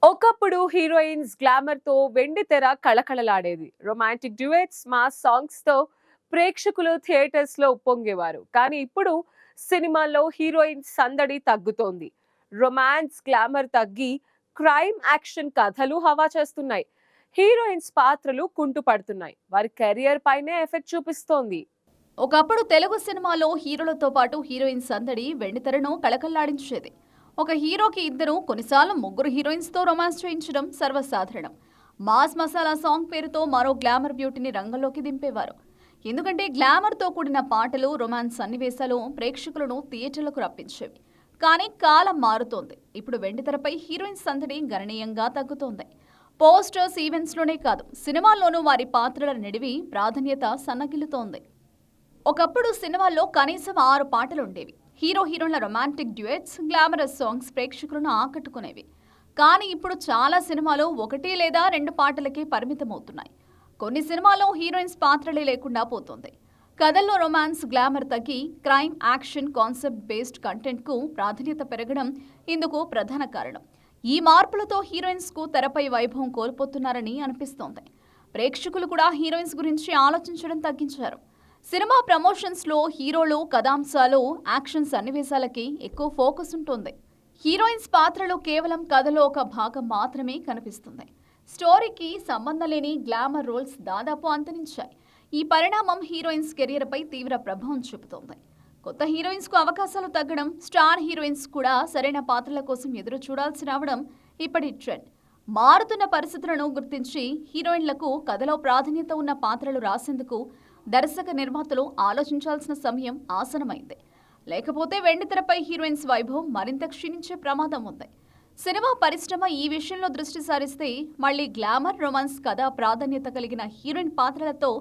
ఒకప్పుడు heroines glamour తో వెండి తెర కళకళలాడేది. రొమాంటిక్ డ్యూయెట్స్, మాస్ సాంగ్స్ తో ప్రేక్షకులు థియేటర్స్ లో ఉప్పొంగేవారు. కానీ ఇప్పుడు సినిమాల్లో హీరోయిన్ సందడి తగ్గుతోంది. రొమాన్స్ గ్లామర్ తగ్గి క్రైమ్ యాక్షన్ కథలు హవా చేస్తున్నాయి. హీరోయిన్స్ పాత్రలు కుంటుపడుతున్నాయి. వారి కెరియర్ పైనే ఎఫెక్ట్ చూపిస్తోంది. ఒకప్పుడు తెలుగు సినిమాలో హీరోలతో పాటు హీరోయిన్స్ సందడి వెండితెరను కళకళ్లాడించేది. ఒక హీరోకి ఇద్దరు, కొన్నిసార్లు ముగ్గురు హీరోయిన్స్తో రొమాన్స్ చేయించడం సర్వసాధారణం. మాస్ మసాలా సాంగ్ పేరుతో మరో గ్లామర్ బ్యూటీని రంగంలోకి దింపేవారు. ఎందుకంటే గ్లామర్తో కూడిన పాటలు, రొమాన్స్ సన్నివేశాలు ప్రేక్షకులను థియేటర్లకు రప్పించేవి. కానీ కాలం మారుతోంది. ఇప్పుడు వెండితెరపై హీరోయిన్స్ సందడి గణనీయంగా తగ్గుతోంది. పోస్టర్స్, ఈవెంట్స్లోనే కాదు, సినిమాల్లోనూ వారి పాత్రల నిడివి ప్రాధాన్యత సన్నగిల్లుతోంది. ఒకప్పుడు సినిమాల్లో కనీసం 6 పాటలుండేవి. హీరో హీరోయిన్ల రొమాంటిక్ డ్యూయెట్స్, గ్లామరస్ సాంగ్స్ ప్రేక్షకులను ఆకట్టుకునేవి. కానీ ఇప్పుడు చాలా సినిమాలు 1 లేదా 2 పాటలకే పరిమితమవుతున్నాయి. కొన్ని సినిమాల్లో హీరోయిన్స్ పాత్రలే లేకుండా పోతుంది. కథల్లో రొమాన్స్, గ్లామర్ తగ్గి క్రైమ్, యాక్షన్, కాన్సెప్ట్ బేస్డ్ కంటెంట్కు ప్రాధాన్యత పెరగడం ఇందుకు ప్రధాన కారణం. ఈ మార్పులతో హీరోయిన్స్కు తెరపై వైభవం కోల్పోతున్నారని అనిపిస్తోంది. ప్రేక్షకులు కూడా హీరోయిన్స్ గురించి ఆలోచించడం తగ్గించారు. సినిమా ప్రమోషన్స్లో హీరోలు, కథాంశాలు, యాక్షన్ సన్నివేశాలకి ఎక్కువ ఫోకస్ ఉంటుంది. హీరోయిన్స్ పాత్రలు కేవలం కథలో ఒక భాగం మాత్రమే కనిపిస్తుంది. స్టోరీకి సంబంధం లేని గ్లామర్ రోల్స్ దాదాపు అంతరించాయి. ఈ పరిణామం హీరోయిన్స్ కెరియర్పై తీవ్ర ప్రభావం చూపుతోంది. కొత్త హీరోయిన్స్కు అవకాశాలు తగ్గడం, స్టార్ హీరోయిన్స్ కూడా సరైన పాత్రల కోసం ఎదురు చూడాల్సి రావడం ఇప్పటి ట్రెండ్. మారుతున్న పరిస్థితులను గుర్తించి హీరోయిన్లకు కథలో ప్రాధాన్యత ఉన్న పాత్రలు రాసేందుకు దర్శక నిర్మాతలు ఆలోచించాల్సిన సమయం ఆసనమైంది. లేకపోతే వెండితెరపై హీరోయిన్స్ వైభవం మరింత క్షీణించే ప్రమాదం ఉంది. సినిమా పరిశ్రమ ఈ విషయంలో దృష్టి సారిస్తే మళ్లీ గ్లామర్, రొమాన్స్ కథ ప్రాధాన్యత కలిగిన హీరోయిన్ పాత్రలతో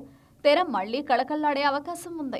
తెర మళ్లీ కళకళ్లాడే అవకాశం ఉంది.